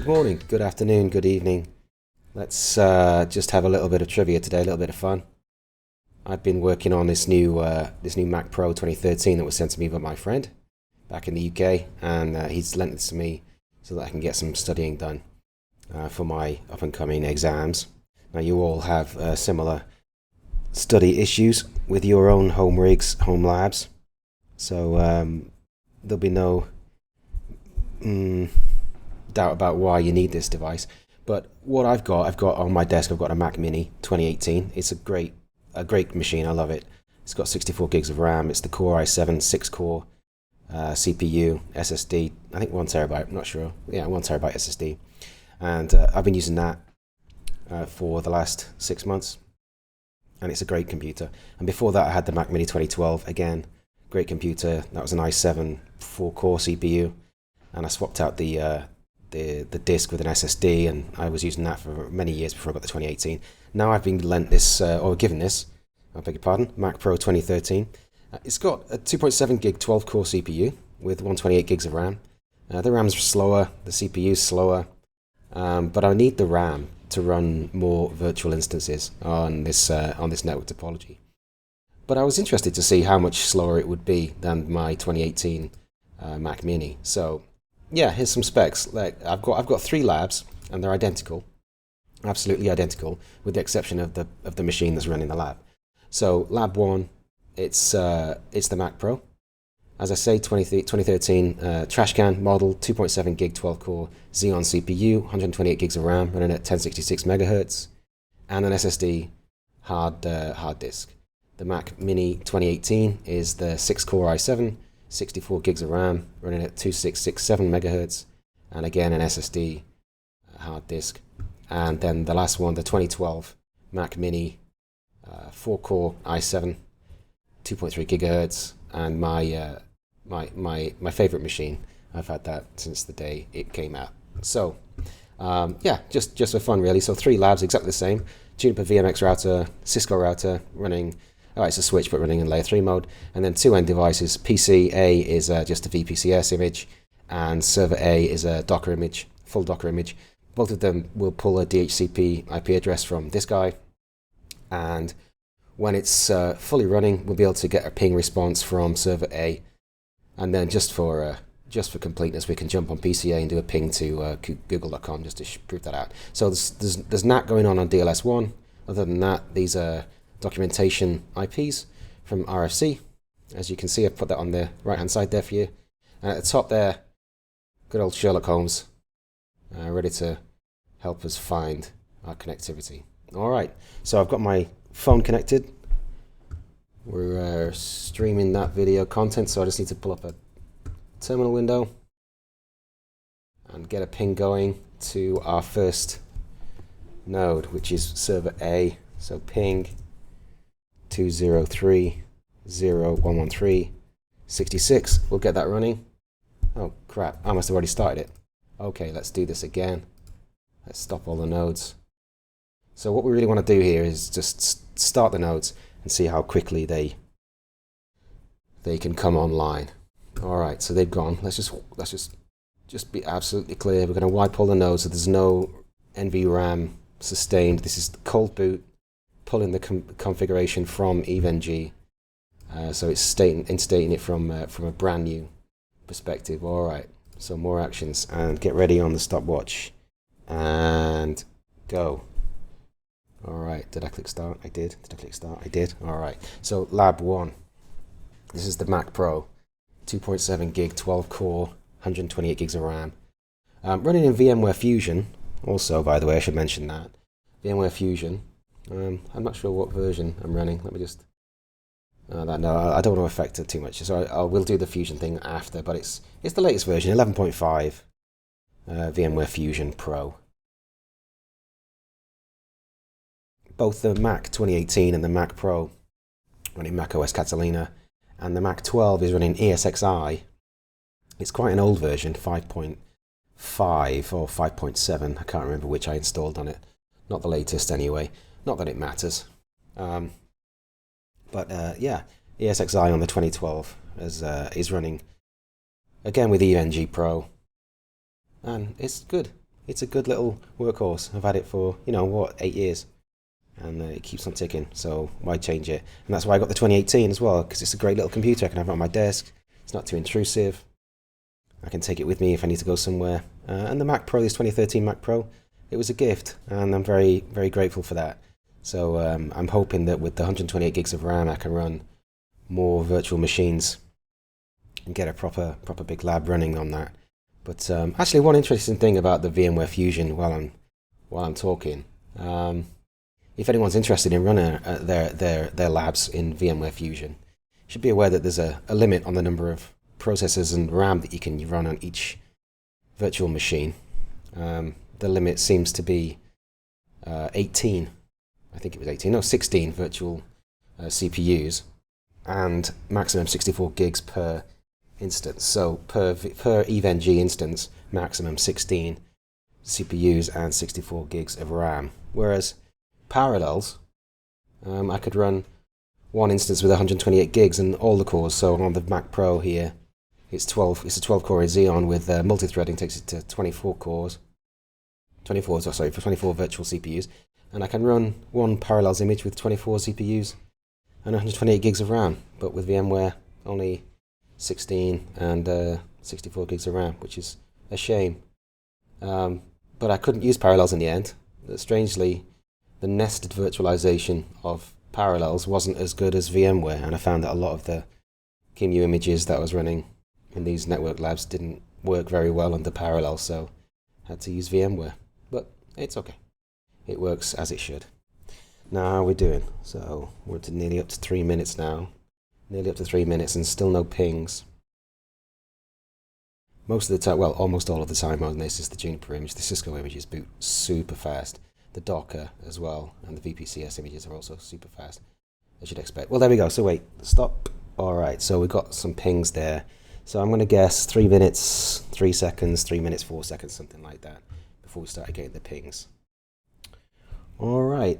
morning, good afternoon, good evening. Let's just have a little bit of trivia today, a little bit of fun. I've been working on this new MacPro 2013 that was sent to me by my friend back in the UK, and he's lent it to me so that I can get some studying done for my up-and-coming exams. Now, you all have similar study issues with your own home rigs, home labs, so there'll be no doubt about why you need this device. But what I've got on my desk, I've got a MacMini 2018. It's a great machine. I love it. It's got 64 gigs of RAM. It's the Core i7 6-core CPU, SSD. I think 1 terabyte. I'm not sure. Yeah, 1 terabyte SSD. And I've been using that for the last 6 months, and it's a great computer. And before that, I had the Mac Mini 2012. Again, great computer. That was an i7 4-core CPU, and I swapped out the disk with an SSD, and I was using that for many years before I got the 2018. Now I've been lent this, or given this, I beg your pardon, MacPro 2013. It's got a 2.7 gig 12-core CPU with 128 gigs of RAM. The RAM's slower, the CPU's slower, but I need the RAM to run more virtual instances on this network topology. But I was interested to see how much slower it would be than my 2018 Mac Mini. So yeah, here's some specs. Like I've got 3 labs, and they're identical, absolutely identical, with the exception of the machine that's running the lab. So lab 1, it's the MacPro. As I say, 2013 trash can model, 2.7 gig 12-core Xeon CPU, 128 gigs of RAM, running at 1066 megahertz, and an SSD hard disk. The Mac Mini 2018 is the 6-core i7, 64 gigs of RAM, running at 2667 megahertz, and again an SSD hard disk. And then the last one, the 2012 Mac Mini 4-core i7, 2.3 gigahertz, and my favorite machine. I've had that since the day it came out. So yeah, just for fun really. So 3 labs, exactly the same. Juniper VMX router, Cisco router running. It's a switch, but running in layer 3 mode. And then 2 end devices. PC A is just a VPCS image, and server A is a Docker image, full Docker image. Both of them will pull a DHCP IP address from this guy, and when it's fully running, we'll be able to get a ping response from server A. And then just for completeness, we can jump on PCA and do a ping to google.com just to prove that out. So there's NAT going on DLS1. Other than that, these are documentation IPs from RFC. As you can see, I've put that on the right hand side there for you. And at the top there, good old Sherlock Holmes, ready to help us find our connectivity. Alright, so I've got my phone connected. We're streaming that video content, so I just need to pull up a terminal window and get a ping going to our first node, which is server A. So ping 203.0.113.66. We'll get that running. Oh crap, I must have already started it. Okay, let's do this again. Let's stop all the nodes. So what we really want to do here is just start the nodes and see how quickly they can come online. Alright, so they've gone. Let's just be absolutely clear. We're going to wipe all the nodes so there's no NVRAM sustained. This is the cold boot, pulling the configuration from EVE-NG, so it's instating it from a brand new perspective. Alright, so more actions, and get ready on the stopwatch, and go. Alright, did I click start? I did. Did I click start? I did. Alright, so lab 1, this is the MacPro, 2.7 gig 12-core, 128 gigs of RAM, running in VMware Fusion. Also, by the way, I should mention that VMware Fusion. I'm not sure what version I'm running. Let me just... no, I don't want to affect it too much, so I will do the Fusion thing after, but it's the latest version, 11.5 VMware Fusion Pro. Both the Mac 2018 and the Mac Pro running macOS Catalina, and the Mac 12 is running ESX i. It's quite an old version, 5.5 or 5.7, I can't remember which I installed on it. Not the latest anyway, not that it matters. Yeah, ESX i on the 2012 is running again with EVE-NG Pro, and it's good. it's a good little workhorse. I've had it for, you know, what, 8 years, and it keeps on ticking, so why change it? And that's why I got the 2018 as well, because it's a great little computer. I can have it on my desk, it's not too intrusive, I can take it with me if I need to go somewhere. And the Mac Pro, this 2013 Mac Pro, it was a gift, and I'm very, very grateful for that. So I'm hoping that with the 128 gigs of RAM, I can run more virtual machines and get a proper big lab running on that. But actually, one interesting thing about the VMware Fusion, while I'm talking, if anyone's interested in running their labs in VMware Fusion, you should be aware that there's a limit on the number of processors and RAM that you can run on each virtual machine. The limit seems to be 18. I think it was 18. No, 16 virtual CPUs, and maximum 64 gigs per instance. So per EVE-NG instance, maximum 16 CPUs and 64 gigs of RAM. Whereas Parallels, I could run one instance with 128 gigs and all the cores. So on the Mac Pro here, it's a 12-core Xeon with multi-threading, takes it to 24 cores. 24 virtual CPUs, and I can run one Parallels image with 24 CPUs and 128 gigs of RAM. But with VMware, only 16 and 64 gigs of RAM, which is a shame. But I couldn't use Parallels in the end. Strangely, the nested virtualization of Parallels wasn't as good as VMware, and I found that a lot of the QEMU images that I was running in these network labs didn't work very well under Parallels, so I had to use VMware. But it's okay. It works as it should. Now, how are we doing? So we're nearly up to 3 minutes now. Nearly up to 3 minutes and still no pings. Most of the time, well, almost all of the time on this is the Juniper image. The Cisco images boot super fast. The Docker as well, and the VPCS images are also super fast, as you'd expect. Well, there we go. So wait, stop. All right, so we've got some pings there. So I'm going to guess 3 minutes, 3 seconds, 3 minutes, 4 seconds, something like that, before we start getting the pings. All right,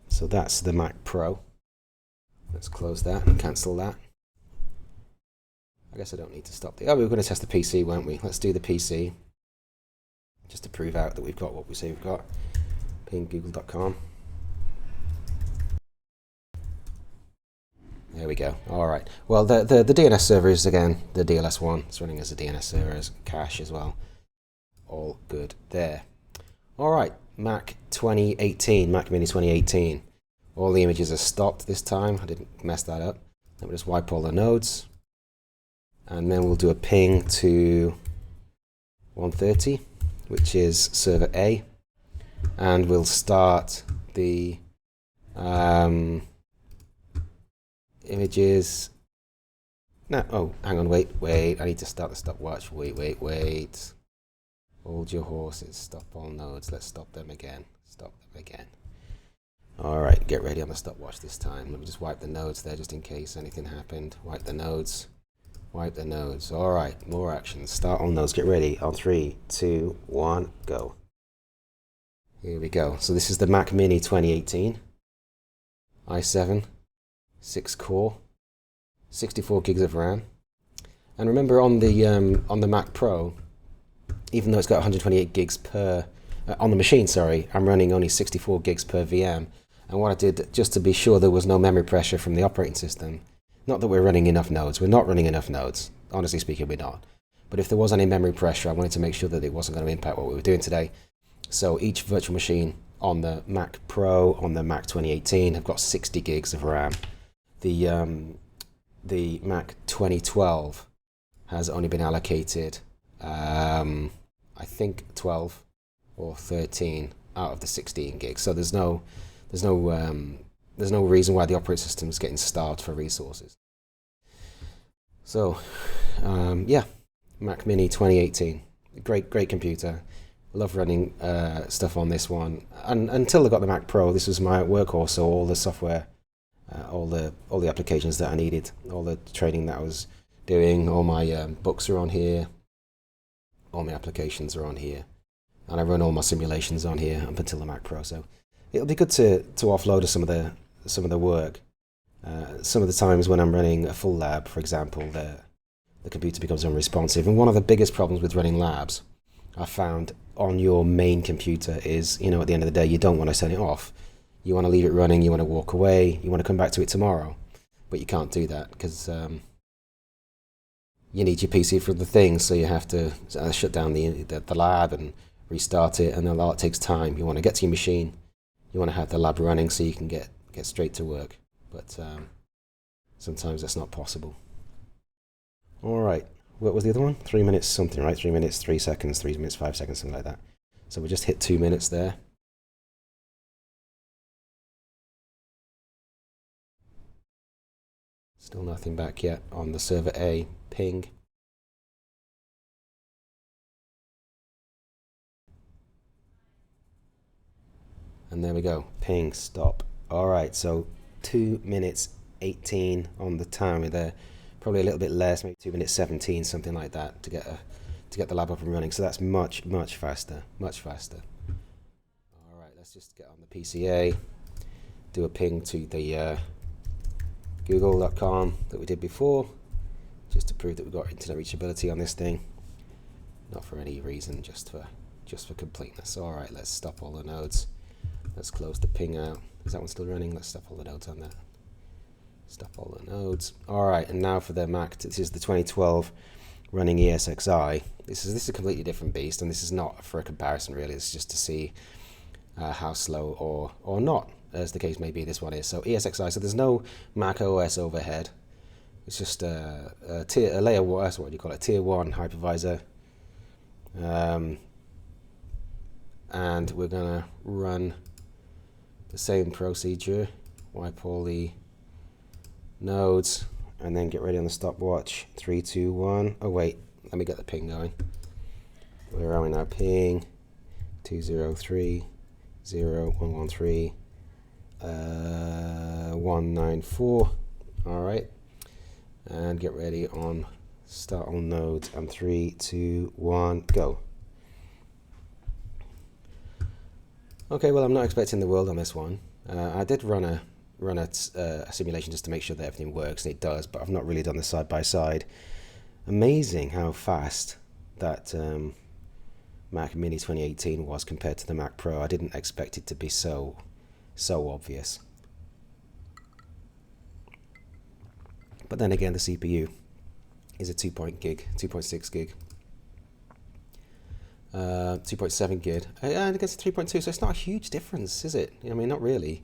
so that's the Mac Pro. Let's close that and cancel that. I guess I don't need to stop the... Oh, we were going to test the PC, weren't we? Let's do the PC, just to prove out that we've got what we say we've got. Ping google.com. There we go. All right. Well, the DNS server is, again, the DLS1. It's running as a DNS server, as cache as well. All good there. All right. Mac 2018, Mac Mini 2018. All the images are stopped this time. I didn't mess that up. Let me just wipe all the nodes. And then we'll do a ping to 130, which is server A. And we'll start the images. No, oh, hang on, wait. I need to start the stopwatch. Wait. Hold your horses. Stop all nodes. Let's stop them again. All right, get ready on the stopwatch this time. Let me just wipe the nodes there just in case anything happened. Wipe the nodes. All right, more action. Start on nodes. Get ready. On 3, 2, 1, go. Here we go. So this is the Mac Mini 2018. i7, 6-core, 64 gigs of RAM. And remember, on the Mac Pro, even though it's got 128 gigs per on the machine, sorry, I'm running only 64 gigs per VM. And what I did, just to be sure there was no memory pressure from the operating system, not that we're running enough nodes. We're not running enough nodes. Honestly speaking, we're not. But if there was any memory pressure, I wanted to make sure that it wasn't going to impact what we were doing today. So each virtual machine on the Mac Pro, on the Mac 2018, have got 60 gigs of RAM. The Mac 2012 has only been allocated, I think 12 or 13 out of the 16 gigs. So there's no reason why the operating system is getting starved for resources. So yeah, Mac Mini 2018, great computer. Love running stuff on this one. And until I got the Mac Pro, this was my workhorse. So all the software, all the applications that I needed, all the training that I was doing, all my books are on here, all my applications are on here, and I run all my simulations on here up until the Mac Pro. So it'll be good to offload some of the work. Some of the times when I'm running a full lab, for example, the computer becomes unresponsive. And one of the biggest problems with running labs, I found on your main computer is, you know, at the end of the day, you don't want to turn it off. You want to leave it running, you want to walk away, you want to come back to it tomorrow. But you can't do that because you need your PC for the things, so you have to shut down the lab and restart it, and a lot takes time. You want to get to your machine, you want to have the lab running so you can get straight to work. But sometimes that's not possible. Alright, what was the other one? 3 minutes something, right? 3 minutes, 3 seconds, 3 minutes, 5 seconds, something like that. So we just hit 2 minutes there. Still nothing back yet on the server A ping. And there we go, ping, stop. Alright, so 2 minutes 18 on the timer there. Probably a little bit less, maybe 2 minutes 17, something like that, to get the lab up and running. So that's much faster, much faster. Alright, let's just get on the PCA, do a ping to the google.com that we did before, just to prove that we've got internet reachability on this thing. Not for any reason, just for completeness. Alright, let's stop all the nodes. Let's close the ping out. Is that one still running? Let's stop all the nodes on that. Stop all the nodes. Alright, and now for the Mac, this is the 2012 running ESXi. This is a completely different beast, and this is not for a comparison really, it's just to see how slow or not, as the case may be, this one is. So ESXi, so there's no Mac OS overhead. It's just a layer 1, so what do you call it, tier 1 hypervisor. And we're gonna run the same procedure, wipe all the nodes, and then get ready on the stopwatch. 3, 2, 1. Oh wait, let me get the ping going. Where are we now? Ping 203 0113 194. All right, and get ready on start on nodes. And 3, 2, 1, go. Okay, well, I'm not expecting the world on this one. I did run a simulation just to make sure that everything works, and it does, but I've not really done the side by side. Amazing how fast that Mac Mini 2018 was compared to the Mac Pro. I didn't expect it to be so obvious. But then again, the CPU is a 2.6 gig. 2.7 gig, and against 3.2, so it's not a huge difference, is it? I mean, not really.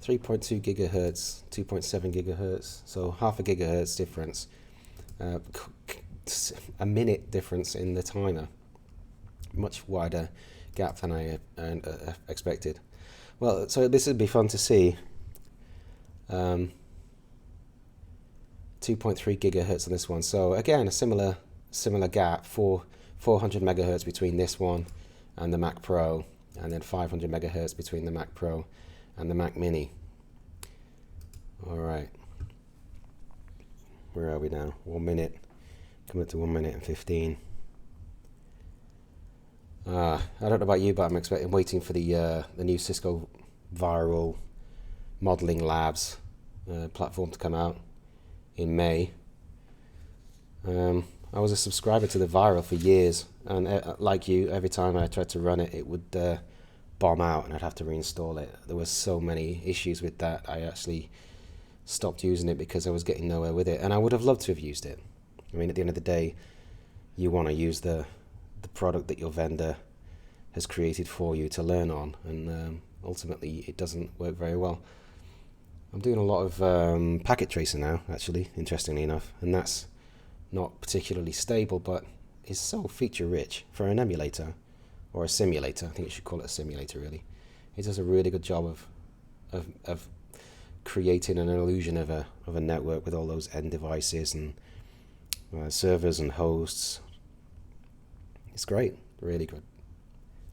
3.2 gigahertz, 2.7 gigahertz, so half a gigahertz difference. A minute difference in the timer. Much wider gap than I expected. Well, so this would be fun to see. 2.3 gigahertz on this one. So again, a similar gap for 400 megahertz between this one and the Mac Pro, and then 500 megahertz between the Mac Pro and the Mac Mini. All right, where are we now? 1 minute, coming up to 1 minute and 15. I don't know about you, but I'm waiting for the new Cisco Viral Modeling Labs platform to come out in May. I was a subscriber to the Viral for years, and like you, every time I tried to run it, it would bomb out and I'd have to reinstall it. There were so many issues with that. I actually stopped using it because I was getting nowhere with it, and I would have loved to have used it. I mean, at the end of the day, you want to use the product that your vendor has created for you to learn on, and ultimately it doesn't work very well. I'm doing a lot of packet tracer now, actually, interestingly enough, and that's not particularly stable, but is so feature rich for an emulator or a simulator. I think you should call it a simulator, really. It does a really good job of creating an illusion of a network with all those end devices and servers and hosts. It's great, really good.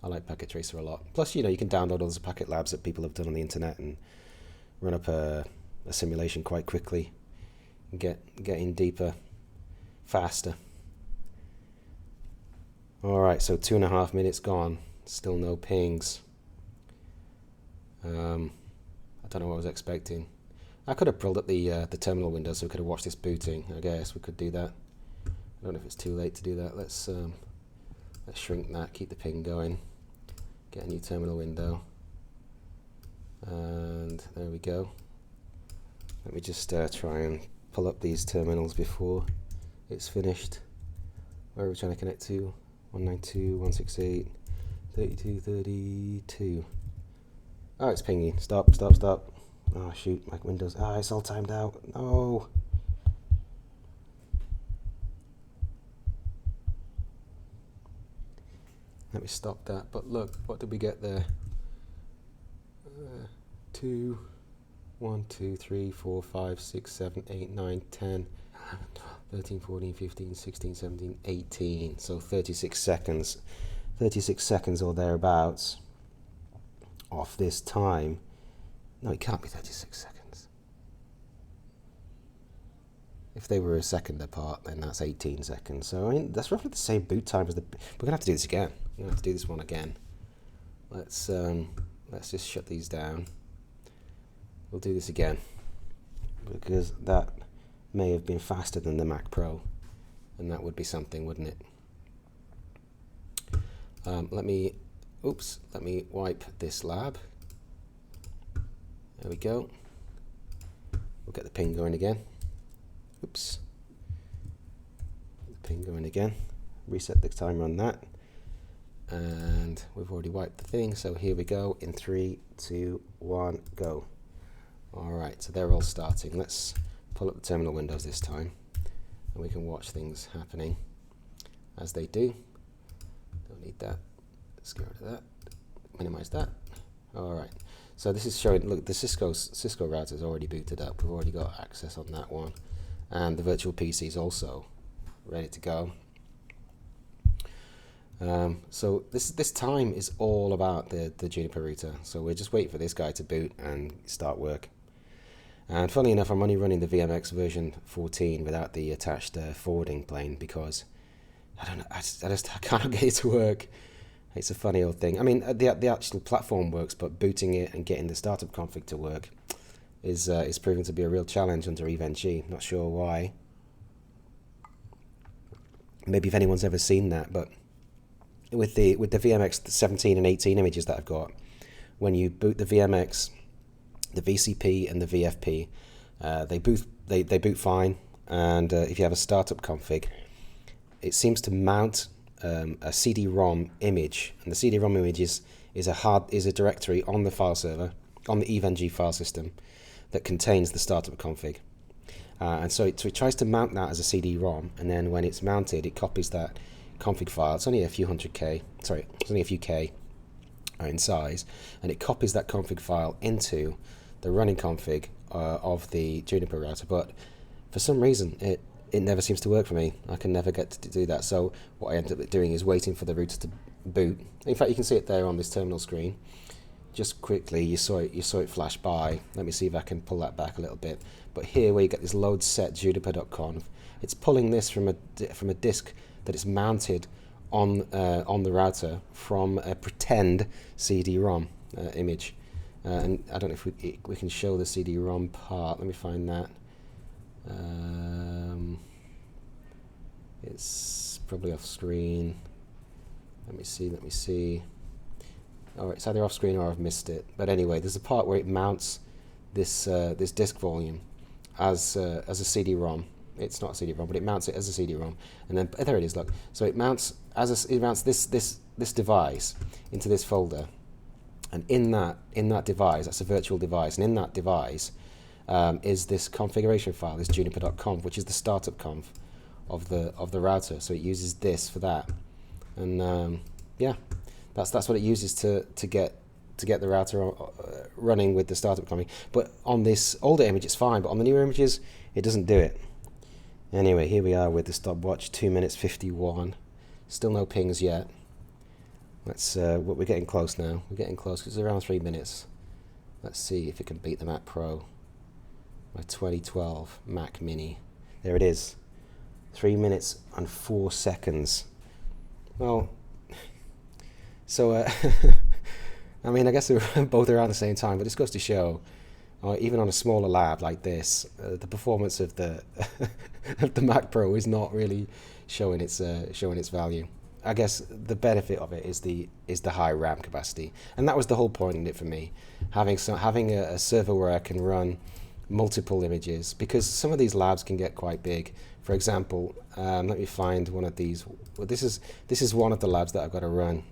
I like Packet Tracer a lot. Plus, you know, you can download all those packet labs that people have done on the internet and run up a simulation quite quickly and get in deeper, faster. Alright, so 2.5 minutes gone. Still no pings. I don't know what I was expecting. I could have pulled up the terminal window so we could have watched this booting. I guess we could do that. I don't know if it's too late to do that. Let's Let's shrink that, keep the ping going, get a new terminal window, and there we go. Let me just try and pull up these terminals before it's finished. Where are we trying to connect to? 192.168.32.32. Oh, it's pinging. Stop, stop, stop. Oh shoot, my Windows. Ah, it's all timed out. No. Let me stop that. But look, what did we get there? 2, 1, 2, 3, 4, 5, 6, 7, 8, 9, 10, 13, 14, 15, 16, 17, 18. So 36 seconds. 36 seconds or thereabouts off this time. No, it can't be 36 seconds. If they were a second apart, then that's 18 seconds. So I mean, that's roughly the same boot time as the. We're gonna have to do this again. We're gonna have to do this one again. Let's just shut these down. We'll do this again because that may have been faster than the MacPro, and that would be something, wouldn't it? Let me wipe this lab. There we go. We'll get the ping going again. Oops. The ping going again. Reset the timer on that. And we've already wiped the thing, so here we go in 3, 2, 1, go. Alright, so they're all starting. Let's pull up the terminal windows this time, and we can watch things happening as they do. Don't need that. Let's get rid of that. Minimize that. Alright, so this is showing, look, the Cisco router is already booted up. We've already got access on that one. And the virtual PC is also ready to go. So this time is all about the Juniper router. So we're just waiting for this guy to boot and start work. And funnily enough, I'm only running the VMX version 14 without the attached forwarding plane because I don't know, I cannot get it to work. It's a funny old thing. I mean, the actual platform works, but booting it and getting the startup config to work is proving to be a real challenge under EVE-NG. Not sure why. Maybe if anyone's ever seen that, but with the VMX 17 and 18 images that I've got, when you boot the VMX, the VCP and the VFP, they boot fine, and if you have a startup config, it seems to mount a CD-ROM image, and the CD-ROM image is a directory on the file server, on the EVE-NG file system, that contains the startup config. And so it tries to mount that as a CD-ROM, and then when it's mounted, it copies that config file. It's only a few K in size, and it copies that config file into the running config of the Juniper router. But for some reason, it never seems to work for me. I can never get to do that. So what I end up doing is waiting for the router to boot. In fact, you can see it there on this terminal screen. Just quickly, you saw it flash by. Let me see if I can pull that back a little bit. But here, where you get this load set juniper.conf, it's pulling this from a disk that is mounted on the router from a pretend CD-ROM image. And I don't know if we can show the CD-ROM part. Let me find that. It's probably off screen. Let me see. Alright, it's either off screen or I've missed it. But anyway, there's a part where it mounts this disk volume as a CD-ROM. It's not a CD-ROM, but it mounts it as a CD-ROM, and then there it is. Look, so it mounts this device into this folder, and in that device, that's a virtual device, and in that device is this configuration file, this juniper.conf, which is the startup conf of the router. So it uses this for that, and yeah, that's what it uses to get the router running with the startup config. But on this older image, it's fine, but on the newer images, it doesn't do it. Anyway, here we are with the stopwatch, 2 minutes 51. Still no pings yet. We're getting close now. We're getting close because it's around 3 minutes. Let's see if it can beat the Mac Pro. My 2012 Mac Mini. There it is. 3 minutes and 4 seconds. Well, so I mean, I guess they were both around the same time, but this goes to show, even on a smaller lab like this, the performance of the of the Mac Pro is not really showing its value. I guess the benefit of it is the high RAM capacity, and that was the whole point in it for me, having a server where I can run multiple images, because some of these labs can get quite big. For example, let me find one of these. Well, this is one of the labs that I've got to run,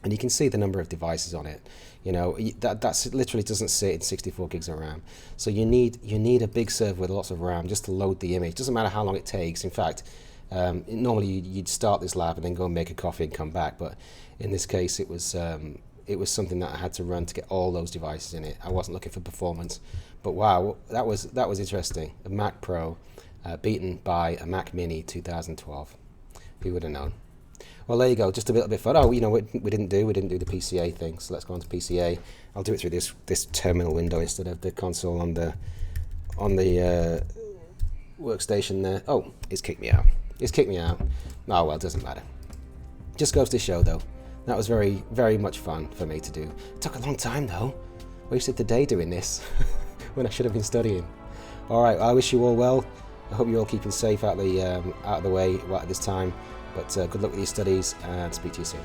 and you can see the number of devices on it. You know, that's literally doesn't sit in 64 gigs of RAM. So you need a big server with lots of RAM just to load the image. Doesn't matter how long it takes. In fact, normally you'd start this lab and then go and make a coffee and come back. But in this case, it was something that I had to run to get all those devices in it. I wasn't looking for performance, but wow, that was interesting. A Mac Pro beaten by a Mac Mini 2012. Who would have known? Well, there you go. Just a little bit fun. Oh, you know, we didn't do the PCA thing. So let's go on to PCA. I'll do it through this terminal window instead of the console on the workstation there. Oh, it's kicked me out. It's kicked me out. Oh well, it doesn't matter. Just goes to show though. That was very, very much fun for me to do. It took a long time though. Wasted the day doing this when I should have been studying. All right. I wish you all well. I hope you're all keeping safe out of the way at this time. But good luck with your studies, and speak to you soon.